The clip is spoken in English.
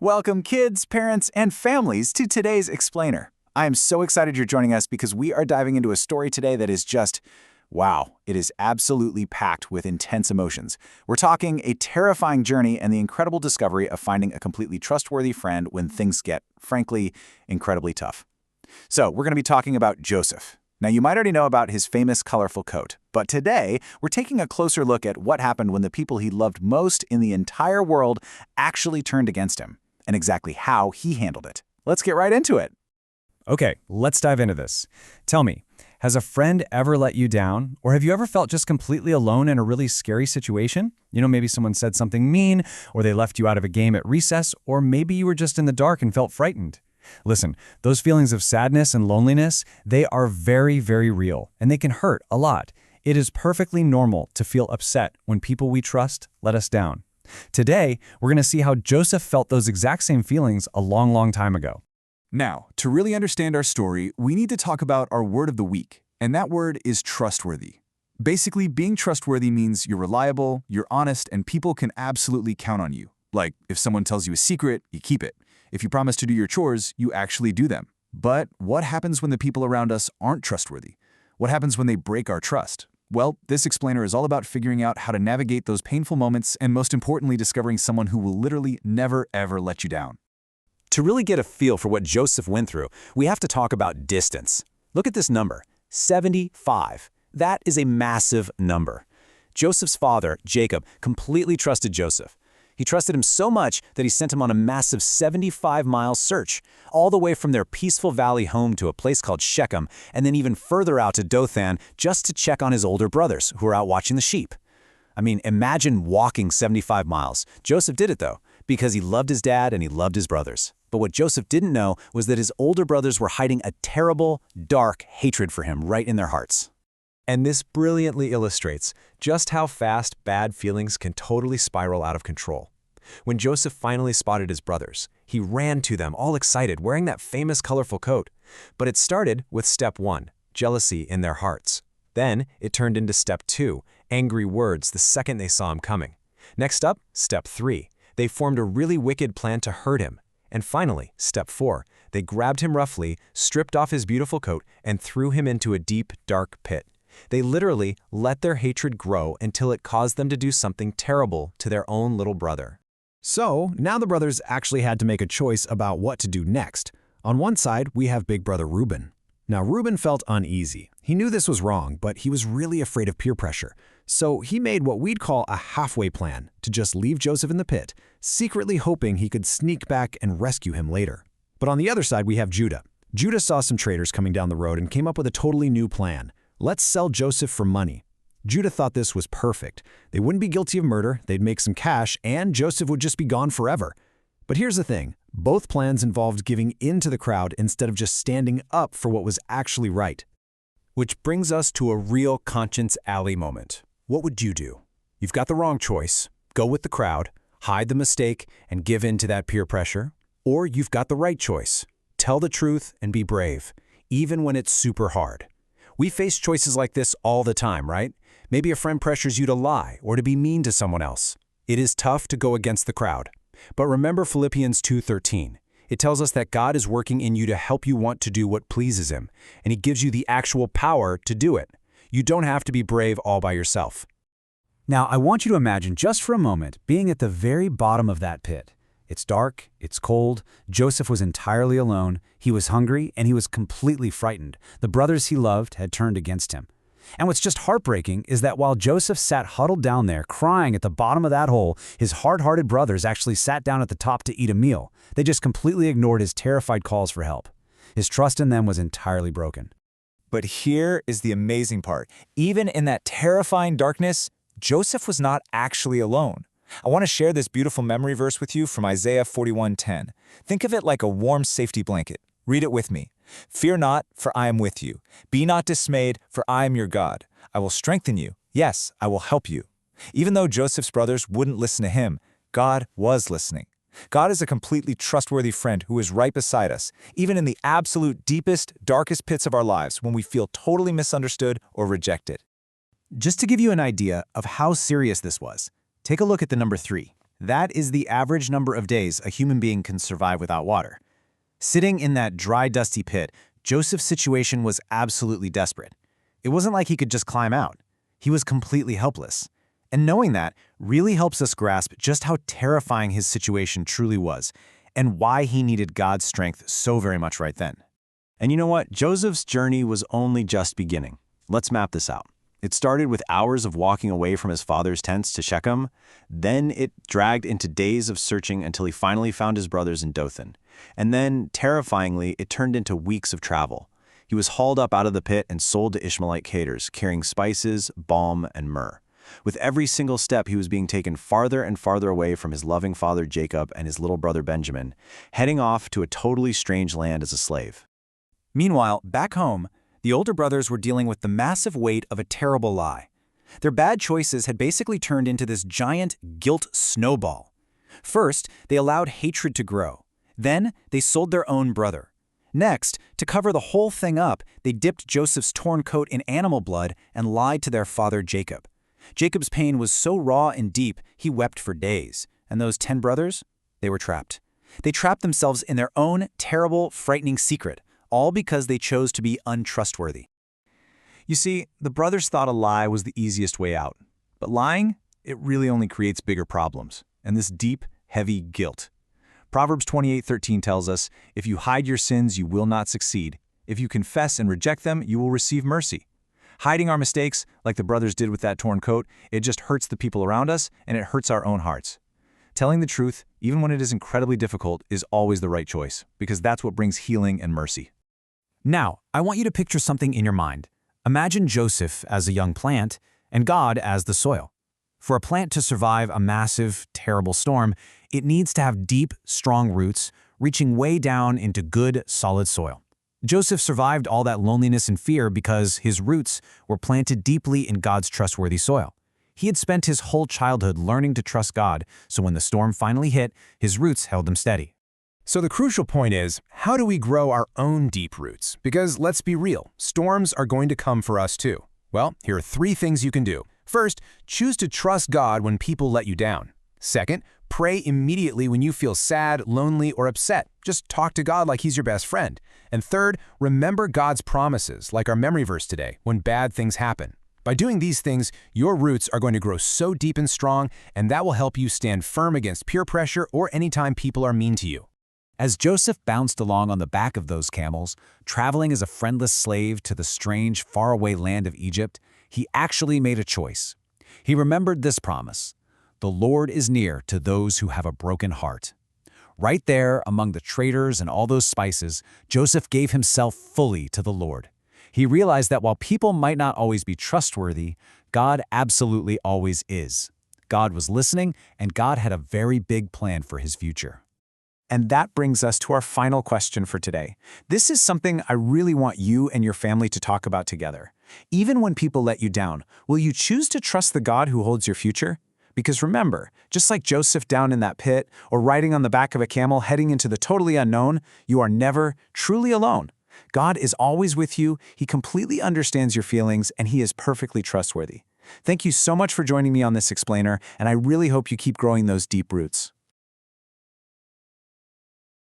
Welcome kids, parents, and families to today's Explainer. I am so excited you're joining us because we are diving into a story today that is just, wow, it is absolutely packed with intense emotions. We're talking a terrifying journey and the incredible discovery of finding a completely trustworthy friend when things get, frankly, incredibly tough. So we're going to be talking about Joseph. Now, you might already know about his famous colorful coat, but today we're taking a closer look at what happened when the people he loved most in the entire world actually turned against him, and exactly how he handled it. Let's get right into it. Okay, let's dive into this. Tell me, has a friend ever let you down? Or have you ever felt just completely alone in a really scary situation? Maybe someone said something mean, or they left you out of a game at recess, or maybe you were just in the dark and felt frightened. Listen, those feelings of sadness and loneliness, they are very, very real, and they can hurt a lot. It is perfectly normal to feel upset when people we trust let us down. Today, we're going to see how Joseph felt those exact same feelings a long, long time ago. Now, to really understand our story, we need to talk about our word of the week, and that word is trustworthy. Basically, being trustworthy means you're reliable, you're honest, and people can absolutely count on you. Like, if someone tells you a secret, you keep it. If you promise to do your chores, you actually do them. But what happens when the people around us aren't trustworthy? What happens when they break our trust? Well, this explainer is all about figuring out how to navigate those painful moments and, most importantly, discovering someone who will literally never, ever let you down. To really get a feel for what Joseph went through, we have to talk about distance. Look at this number, 75. That is a massive number. Joseph's father, Jacob, completely trusted Joseph. He trusted him so much that he sent him on a massive 75-mile search, all the way from their peaceful valley home to a place called Shechem, and then even further out to Dothan just to check on his older brothers who were out watching the sheep. I mean, imagine walking 75 miles. Joseph did it, though, because he loved his dad and he loved his brothers. But what Joseph didn't know was that his older brothers were hiding a terrible, dark hatred for him right in their hearts. And this brilliantly illustrates just how fast bad feelings can totally spiral out of control. When Joseph finally spotted his brothers, he ran to them all excited, wearing that famous colorful coat. But it started with step 1, jealousy in their hearts. Then it turned into step 2, angry words the second they saw him coming. Next up, step 3, they formed a really wicked plan to hurt him. And finally, step 4, they grabbed him roughly, stripped off his beautiful coat, and threw him into a deep, dark pit. They literally let their hatred grow until it caused them to do something terrible to their own little brother. So, now the brothers actually had to make a choice about what to do next. On one side, we have big brother Reuben. Now, Reuben felt uneasy. He knew this was wrong, but he was really afraid of peer pressure. So he made what we'd call a halfway plan to just leave Joseph in the pit, secretly hoping he could sneak back and rescue him later. But on the other side, we have Judah. Judah saw some traders coming down the road and came up with a totally new plan. Let's sell Joseph for money. Judah thought this was perfect. They wouldn't be guilty of murder, they'd make some cash, and Joseph would just be gone forever. But here's the thing. Both plans involved giving in to the crowd instead of just standing up for what was actually right. Which brings us to a real conscience alley moment. What would you do? You've got the wrong choice. Go with the crowd, hide the mistake, and give in to that peer pressure. Or you've got the right choice. Tell the truth and be brave, even when it's super hard. We face choices like this all the time, right? Maybe a friend pressures you to lie or to be mean to someone else. It is tough to go against the crowd. But remember Philippians 2:13. It tells us that God is working in you to help you want to do what pleases Him, and He gives you the actual power to do it. You don't have to be brave all by yourself. Now, I want you to imagine just for a moment being at the very bottom of that pit. It's dark, it's cold, Joseph was entirely alone, he was hungry, and he was completely frightened. The brothers he loved had turned against him. And what's just heartbreaking is that while Joseph sat huddled down there crying at the bottom of that hole, his hard-hearted brothers actually sat down at the top to eat a meal. They just completely ignored his terrified calls for help. His trust in them was entirely broken. But here is the amazing part. Even in that terrifying darkness, Joseph was not actually alone. I want to share this beautiful memory verse with you from Isaiah 41:10. Think of it like a warm safety blanket. Read it with me. Fear not, for I am with you. Be not dismayed, for I am your God. I will strengthen you. Yes, I will help you. Even though Joseph's brothers wouldn't listen to him, God was listening. God is a completely trustworthy friend who is right beside us, even in the absolute deepest, darkest pits of our lives when we feel totally misunderstood or rejected. Just to give you an idea of how serious this was, take a look at the number 3. That is the average number of days a human being can survive without water. Sitting in that dry, dusty pit, Joseph's situation was absolutely desperate. It wasn't like he could just climb out. He was completely helpless. And knowing that really helps us grasp just how terrifying his situation truly was, and why he needed God's strength so very much right then. And you know what? Joseph's journey was only just beginning. Let's map this out. It started with hours of walking away from his father's tents to Shechem. Then it dragged into days of searching until he finally found his brothers in Dothan. And then, terrifyingly, it turned into weeks of travel. He was hauled up out of the pit and sold to Ishmaelite traders, carrying spices, balm, and myrrh. With every single step, he was being taken farther and farther away from his loving father Jacob and his little brother Benjamin, heading off to a totally strange land as a slave. Meanwhile, back home, the older brothers were dealing with the massive weight of a terrible lie. Their bad choices had basically turned into this giant guilt snowball. First, they allowed hatred to grow. Then, they sold their own brother. Next, to cover the whole thing up, they dipped Joseph's torn coat in animal blood and lied to their father Jacob. Jacob's pain was so raw and deep, he wept for days. And those 10 brothers? They were trapped. They trapped themselves in their own terrible, frightening secret, all because they chose to be untrustworthy. You see, the brothers thought a lie was the easiest way out. But lying, it really only creates bigger problems, and this deep, heavy guilt. Proverbs 28:13 tells us, "If you hide your sins, you will not succeed. If you confess and reject them, you will receive mercy." Hiding our mistakes, like the brothers did with that torn coat, it just hurts the people around us, and it hurts our own hearts. Telling the truth, even when it is incredibly difficult, is always the right choice, because that's what brings healing and mercy. Now, I want you to picture something in your mind. Imagine Joseph as a young plant, and God as the soil. For a plant to survive a massive, terrible storm, it needs to have deep, strong roots, reaching way down into good, solid soil. Joseph survived all that loneliness and fear because his roots were planted deeply in God's trustworthy soil. He had spent his whole childhood learning to trust God, so when the storm finally hit, his roots held him steady. So the crucial point is, how do we grow our own deep roots? Because let's be real, storms are going to come for us too. Well, here are 3 things you can do. First, choose to trust God when people let you down. Second, pray immediately when you feel sad, lonely, or upset. Just talk to God like He's your best friend. And third, remember God's promises, like our memory verse today, when bad things happen. By doing these things, your roots are going to grow so deep and strong, and that will help you stand firm against peer pressure or anytime people are mean to you. As Joseph bounced along on the back of those camels, traveling as a friendless slave to the strange, faraway land of Egypt, he actually made a choice. He remembered this promise: "The Lord is near to those who have a broken heart." Right there, among the traders and all those spices, Joseph gave himself fully to the Lord. He realized that while people might not always be trustworthy, God absolutely always is. God was listening, and God had a very big plan for his future. And that brings us to our final question for today. This is something I really want you and your family to talk about together. Even when people let you down, will you choose to trust the God who holds your future? Because remember, just like Joseph down in that pit, or riding on the back of a camel heading into the totally unknown, you are never truly alone. God is always with you, He completely understands your feelings, and He is perfectly trustworthy. Thank you so much for joining me on this explainer, and I really hope you keep growing those deep roots.